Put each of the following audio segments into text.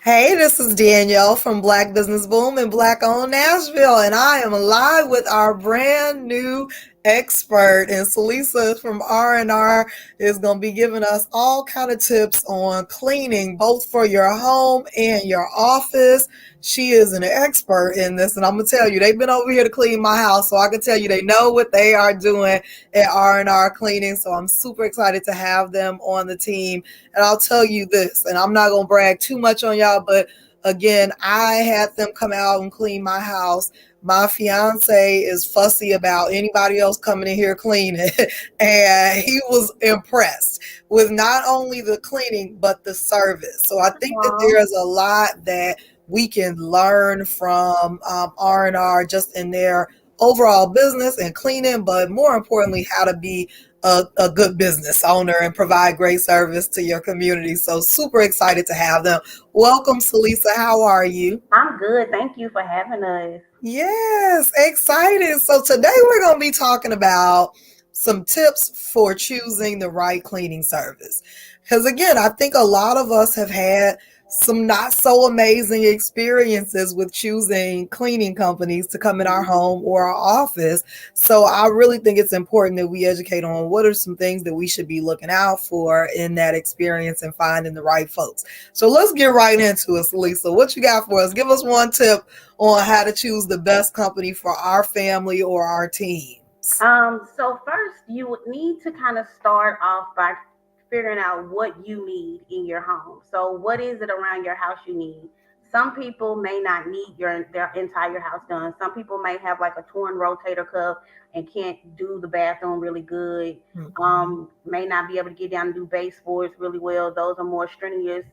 Hey, this is Danielle from Black Business Boom and Black Owned Nashville, and I am live with our brand new expert. And Celisa from R&R is going to be giving us all kind of tips on cleaning, both for your home and your office. She is an expert in this, and I'm gonna tell you, they've been over here to clean my house, so I can tell you they know what they are doing at R&R Cleaning. So I'm super excited to have them on the team. And I'll tell you this, and I'm not going to brag too much on y'all, but again, I had them come out and clean my house. My fiance is fussy about anybody else coming in here cleaning, and he was impressed with not only the cleaning but the service. So I think that Aw. there's a lot that we can learn from R&R just in their overall business and cleaning, but more importantly, how to be a good business owner and provide great service to your community. So super excited to have them. Welcome, Celisa. How are you? I'm good. Thank you for having us. Yes, excited. So today we're going to be talking about some tips for choosing the right cleaning service. Because again, I think a lot of us have had some not so amazing experiences with choosing cleaning companies to come in our home or our office. So I really think it's important that we educate on what are some things that we should be looking out for in that experience and finding the right folks. So let's get right into it, Lisa. What you got for us? Give us one tip on how to choose the best company for our family or our teams. So first you would need to kind of start off by figuring out what you need in your home. So what is it around your house you need? Some people may not need their entire house done. Some people may have like a torn rotator cuff and can't do the bathroom really good. Mm-hmm. May not be able to get down and do baseboards really well. Those are more strenuous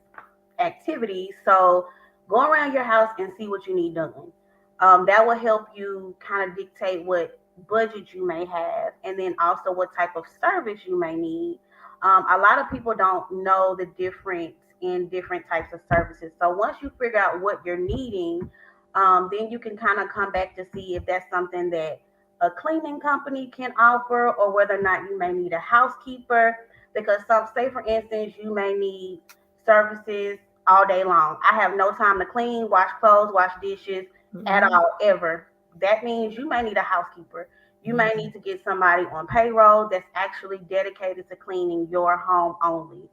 activities. So go around your house and see what you need done. That will help you kind of dictate what budget you may have and then also what type of service you may need. A lot of people don't know the difference in different types of services. So once you figure out what you're needing, then you can kind of come back to see if that's something that a cleaning company can offer or whether or not you may need a housekeeper. Because some, say for instance, you may need services all day long. I have no time to clean, wash clothes, wash dishes at Mm-hmm. all, ever. That means you may need a housekeeper. You may Mm-hmm. need to get somebody on payroll that's actually dedicated to cleaning your home only.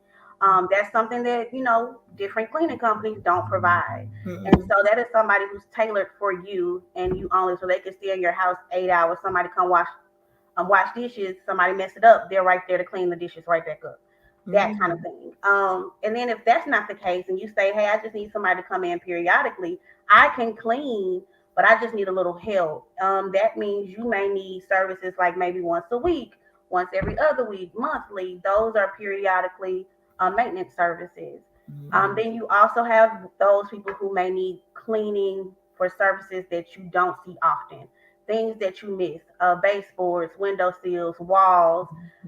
That's something that, different cleaning companies don't provide. And Mm-hmm. so that is somebody who's tailored for you and you only, so they can stay in your house 8 hours. Somebody come wash dishes, somebody mess it up, they're right there to clean the dishes right back up. That kind of Mm-hmm. thing. And then if that's not the case and you say, hey, I just need somebody to come in periodically, I can clean, but I just need a little help. That means you may need services like maybe once a week, once every other week, monthly. Those are periodically maintenance services. Mm-hmm. Then you also have those people who may need cleaning for services that you don't see often, things that you miss, baseboards, window sills, walls,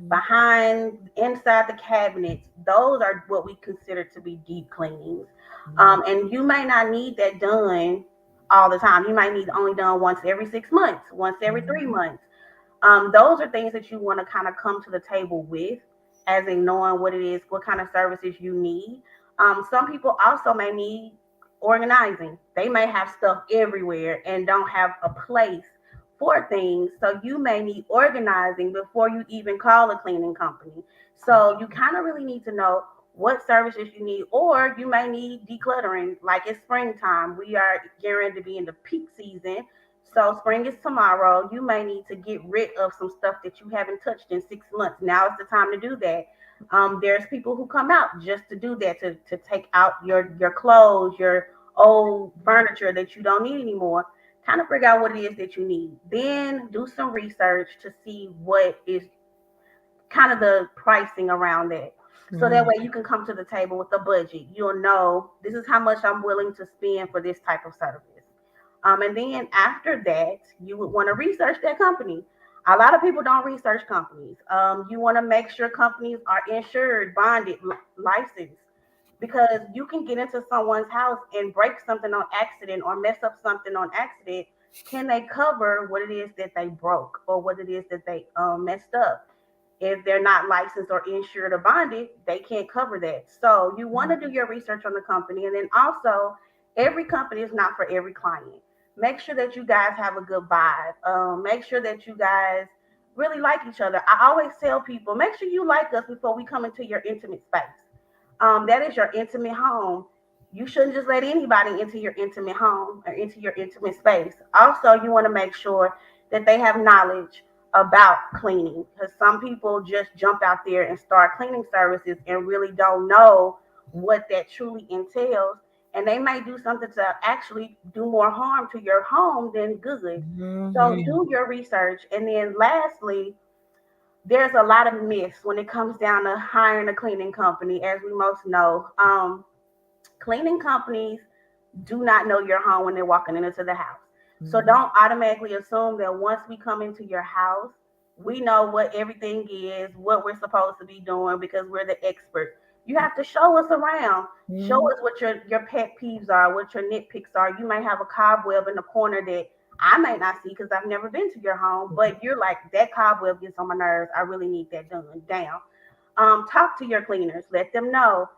behind, inside the cabinets. Those are what we consider to be deep cleanings. And you may not need that done all the time. You might need only done once every 6 months, once every three Mm-hmm. months. Those are things that you want to kind of come to the table with, as in knowing what it is, what kind of services you need. Some people also may need organizing. They may have stuff everywhere and don't have a place for things. So you may need organizing before you even call a cleaning company. So you kind of really need to know what services you need, or you may need decluttering. Like it's springtime, we are getting ready to be in the peak season. So spring is tomorrow. You may need to get rid of some stuff that you haven't touched in 6 months. Now is the time to do that. There's people who come out just to do that, to take out your clothes, your old furniture that you don't need anymore. Kind of figure out what it is that you need. Then do some research to see what is kind of the pricing around that. So that Mm-hmm. way you can come to the table with a budget. You'll know this is how much I'm willing to spend for this type of service. And then after that, you would want to research that company. A lot of people don't research companies. You want to make sure companies are insured, bonded, licensed, because you can get into someone's house and break something on accident or mess up something on accident. Can they cover what it is that they broke or what it is that they messed up? If they're not licensed or insured or bonded, they can't cover that. So you want to do your research on the company. And then also, every company is not for every client. Make sure that you guys have a good vibe. Make sure that you guys really like each other. I always tell people, make sure you like us before we come into your intimate space. That is your intimate home. You shouldn't just let anybody into your intimate home or into your intimate space. Also, you want to make sure that they have knowledge about cleaning, because some people just jump out there and start cleaning services and really don't know what that truly entails. And they may do something to actually do more harm to your home than good. So Hmm. do your research. And then lastly, there's a lot of myths when it comes down to hiring a cleaning company, as we most know. Cleaning companies do not know your home when they're walking into the house. So don't automatically assume that once we come into your house, we know what everything is, what we're supposed to be doing because we're the expert. You have to show us around. Show Hmm. us what your pet peeves are, what your nitpicks are. You may have a cobweb in the corner that I may not see because I've never been to your home, but you're like, that cobweb gets on my nerves. I really need that done down. Talk to your cleaners, let them know.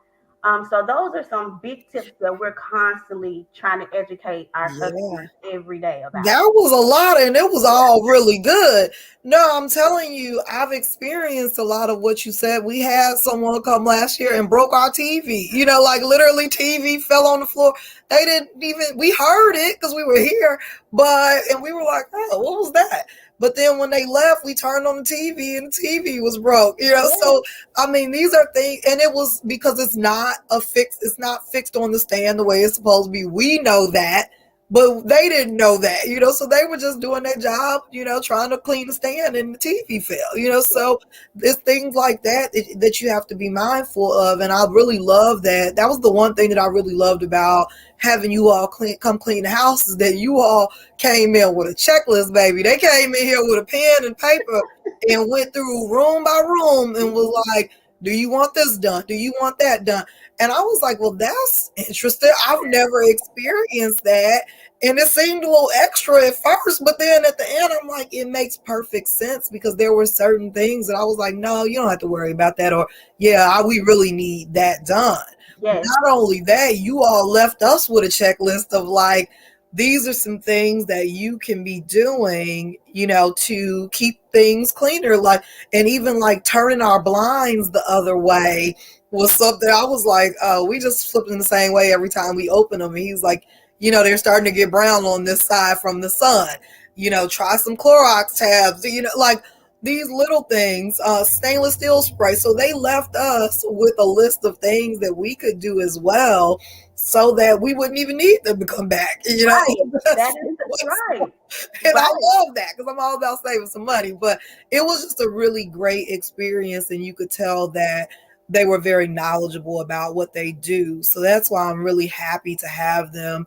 So those are some big tips that we're constantly trying to educate our Yeah. customers every day about. That was a lot, and it was Yeah, all really good. No, I'm telling you, I've experienced a lot of what you said. We had someone come last year and broke our TV. Like literally, TV fell on the floor. They didn't even. We heard it because we were here, and we were like, "Oh, what was that?" But then when they left, we turned on the TV and the TV was broke. yeah, So I mean, these are things, and it was because it's not a fix. It's not fixed on the stand the way it's supposed to be. We know that, but they didn't know that. So they were just doing their job, trying to clean the stand and the TV fell. yeah, So there's things like that you have to be mindful of. And I really love that. That was the one thing that I really loved about having you all come clean the house is that you all came in with a checklist, baby. They came in here with a pen and paper and went through room by room and was like, do you want this done? Do you want that done? And I was like, well, that's interesting. I've never experienced that. And it seemed a little extra at first, but then at the end, I'm like, it makes perfect sense because there were certain things that I was like, no, you don't have to worry about that. Or, yeah, we really need that done. yes, Not only that, you all left us with a checklist of like, these are some things that you can be doing, to keep things cleaner. Like, and even like turning our blinds the other way was something I was like, oh, we just flip them the same way every time we open them. And he's like, they're starting to get brown on this side from the sun. Try some Clorox tabs, like these little things, stainless steel spray. So they left us with a list of things that we could do as well so that we wouldn't even need them to come back. right. That That's is what's, right, and I right. love that because I'm all about saving some money. But it was just a really great experience, and you could tell that they were very knowledgeable about what they do. So that's why I'm really happy to have them,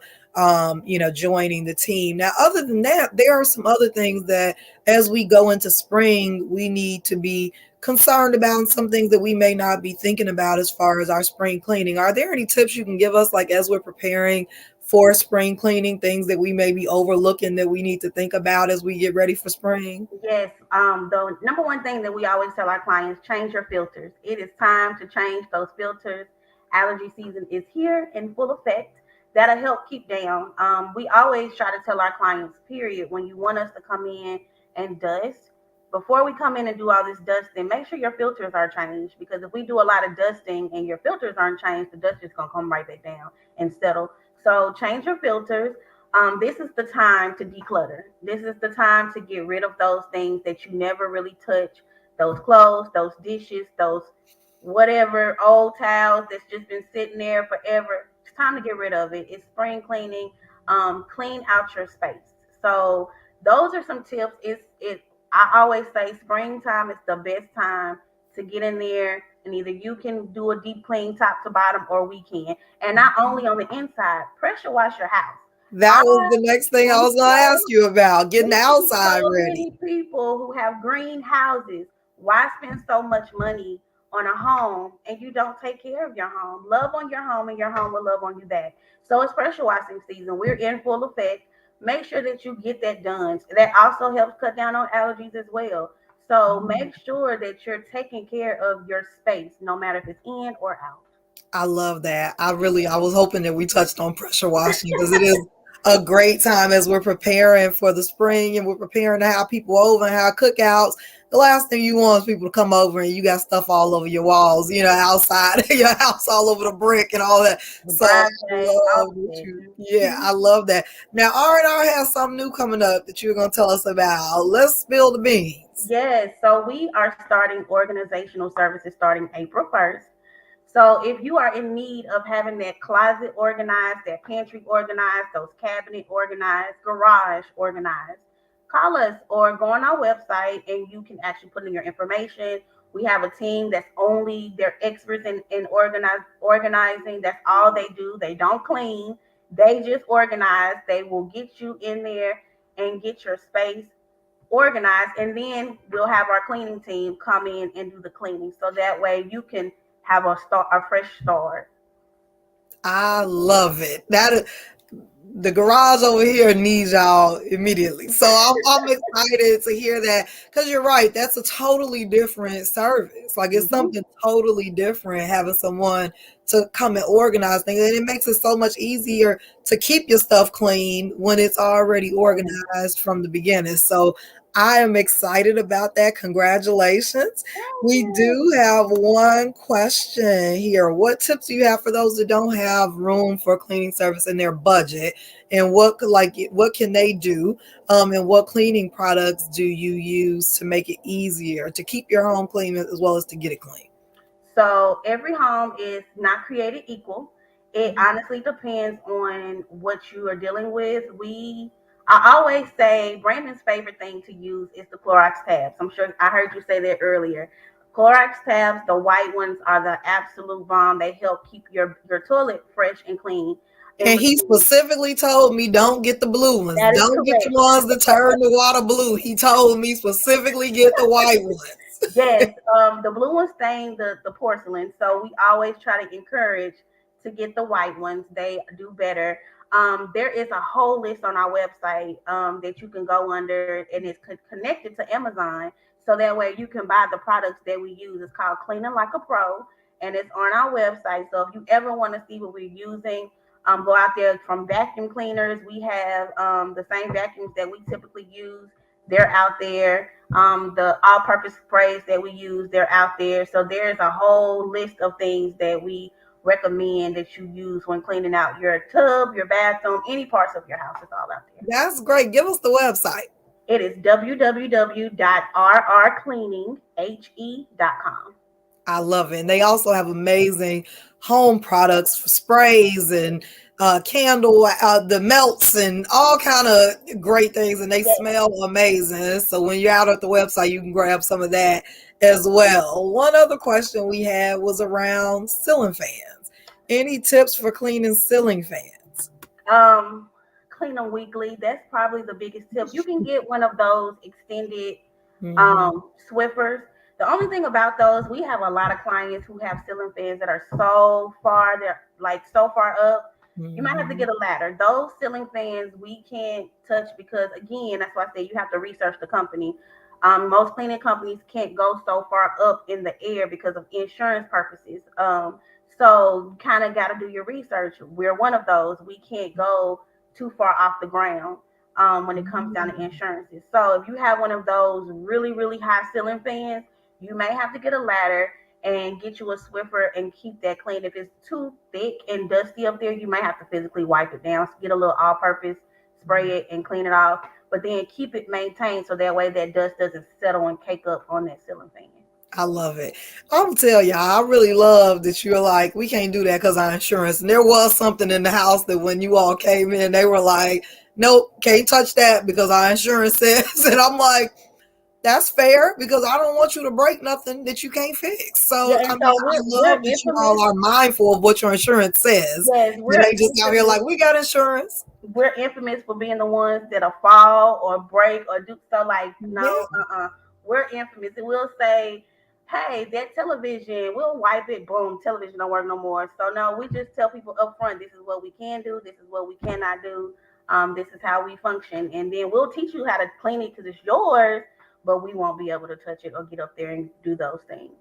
joining the team. Now, other than that, there are some other things that as we go into spring, we need to be concerned about and some things that we may not be thinking about as far as our spring cleaning. Are there any tips you can give us, like as we're preparing for spring cleaning, things that we may be overlooking that we need to think about as we get ready for spring? Yes. The number one thing that we always tell our clients: change your filters. It is time to change those filters. Allergy season is here in full effect. That'll help keep down. We always try to tell our clients, period, when you want us to come in and dust, before we come in and do all this dusting, make sure your filters are changed. Because if we do a lot of dusting and your filters aren't changed, the dust is gonna come right back down and settle. So change your filters. This is the time to declutter. This is the time to get rid of those things that you never really touch, those clothes, those dishes, those whatever old towels that's just been sitting there forever. It's time to get rid of it. It's spring cleaning. Clean out your space. So those are some tips. I always say springtime is the best time to get in there, and either you can do a deep clean top to bottom or we can. And not only on the inside, pressure wash your house. That I was the next thing I we was going to ask know you about, getting we the see outside so ready. many people who have green houses. Why spend so much money on a home and you don't take care of your home? Love on your home and your home will love on you back. So it's pressure washing season. We're in full effect. Make sure that you get that done. That also helps cut down on allergies as well. So make sure that you're taking care of your space, no matter if it's in or out. I love that. I was hoping that we touched on pressure washing because it is a great time as we're preparing for the spring and we're preparing to have people over and have cookouts. The last thing you want is people to come over and you got stuff all over your walls, outside your house, all over the brick and all that. The So I driveway, all love of that that. yeah, I love that. Now R&R has something new coming up that you're going to tell us about. Let's spill the beans. Yes, so we are starting organizational services starting April 1st. So if you are in need of having that closet organized, that pantry organized, those cabinet organized, garage organized, call us or go on our website and you can actually put in your information. We have a team that's only they're experts in organizing. That's all they do. They don't clean. They just organize. They will get you in there and get your space organized, and then we'll have our cleaning team come in and do the cleaning so that way you can have a fresh start. I love it. The garage over here needs y'all immediately. So I'm excited to hear that because you're right. That's a totally different service. Like it's Hmm. something totally different having someone to come and organize things, and it makes it so much easier to keep your stuff clean when it's already organized from the beginning. So I am excited about that. Congratulations. We do have one question here. What tips do you have for those that don't have room for cleaning service in their budget? And what can they do? And what cleaning products do you use to make it easier to keep your home clean as well as to get it clean? So every home is not created equal. It honestly depends on what you are dealing with. I always say Brandon's favorite thing to use is the Clorox tabs. I'm sure I heard you say that earlier. Clorox tabs, the white ones, are the absolute bomb. They help keep your toilet fresh and clean in And he between. specifically told me don't get the blue ones. That is Don't get the correct. ones that turn the water blue. He told me specifically get the white ones. Yes, the blue ones stain the porcelain, so we always try to encourage to get the white ones. They do better. There is a whole list on our website that you can go under, and it's connected to Amazon, so that way you can buy the products that we use. It's called Cleaning Like a Pro, and it's on our website. So if you ever want to see what we're using, go out there. From vacuum cleaners, we have the same vacuums that we typically use. They're out there. The all-purpose sprays that we use, they're out there. So there's a whole list of things that we recommend that you use when cleaning out your tub, your bathroom, any parts of your house. It's all out there. That's great. Give us the website. It is www.rrcleaninghe.com. I love it. And they also have amazing home products for sprays and candle, the melts and all kind of great things. And they Yes. smell amazing. So when you're out at the website, you can grab some of that as well. One other question we had was around ceiling fans. Any tips for cleaning ceiling fans? Um, Clean them weekly. That's probably the biggest tip. You can get one of those extended Hmm. Swiffers. The only thing about those, we have a lot of clients who have ceiling fans that are so far, they're like so far up. You might have to Hmm. get a ladder. Those ceiling fans we can't touch because, again, that's why I say you have to research the company. Most cleaning companies can't go so far up in the air because of insurance purposes. So you kind of got to do your research. We're one of those. We can't go too far off the ground when it comes down to insurances. So if you have one of those really, really high ceiling fans, you may have to get a ladder and get you a Swiffer and keep that clean. If it's too thick and dusty up there, you may have to physically wipe it down. So get a little all-purpose, spray it and clean it off. But then keep it maintained so that way that dust doesn't settle and cake up on that ceiling fan. I love it. I'm tell y'all, I really love that you're like, we can't do that because our insurance. And there was something in the house that when you all came in, they were like, nope, can't touch that because our insurance says. And I'm like, that's fair because I don't want you to break nothing that you can't fix. Yeah, So I and mean, so I we're love that you all infamous. are mindful of what your insurance says. Yes, It we're ain't just out here infamous like we got insurance. we're infamous for being the ones that'll fall or break or do so. Like, no, Yeah, we're infamous, and we'll say, hey, that television, we'll wipe it, boom, television don't work no more. So no, we just tell people up front, this is what we can do, this is what we cannot do. This is how we function, and then we'll teach you how to clean it because it's yours. but we won't be able to touch it or get up there and do those things.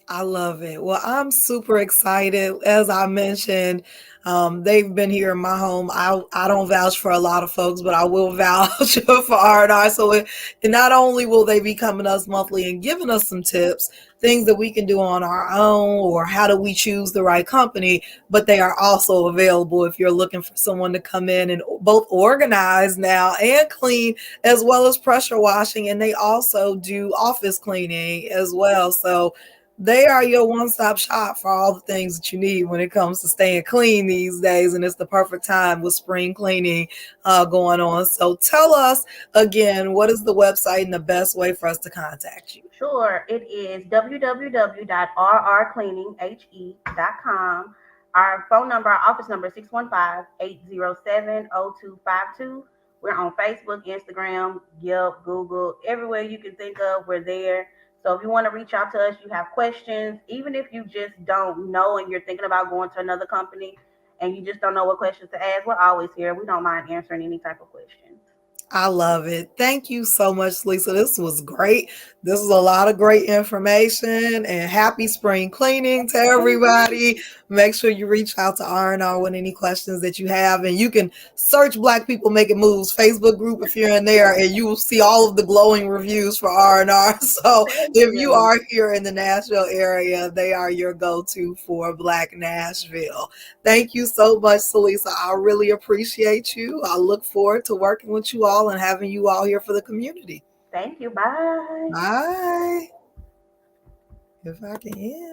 I love it. Well, I'm super excited. As I mentioned, they've been here in my home. I don't vouch for a lot of folks, but I will vouch for R&R. So it not only will they be coming to us monthly and giving us some tips, things that we can do on our own, or how do we choose the right company, but they are also available if you're looking for someone to come in and both organize now and clean, as well as pressure washing. And they also do office cleaning as well. So they are your one-stop shop for all the things that you need when it comes to staying clean these days, and it's the perfect time with spring cleaning going on. So tell us again, what is the website and the best way for us to contact you? Sure, it is www.rrcleaninghe.com. Our phone number, our office number is 615-807-0252. We're on Facebook, Instagram, Yelp, Google, everywhere you can think of, we're there. So if you want to reach out to us, you have questions, even if you just don't know and you're thinking about going to another company and you just don't know what questions to ask, we're always here. We don't mind answering any type of questions. I love it. Thank you so much, Lisa. This was great. This is a lot of great information, and happy spring cleaning to Thank you. everybody. Make sure you reach out to R&R with any questions that you have, and you can search Black People Making Moves Facebook group if you're in there, and you will see all of the glowing reviews for R&R. So Thank if you you. are here in the Nashville area, they are your go-to for Black Nashville. Thank you so much, Celisa. I really appreciate you. I look forward to working with you all and having you all here for the community. Thank you. Bye. Bye. If I can end.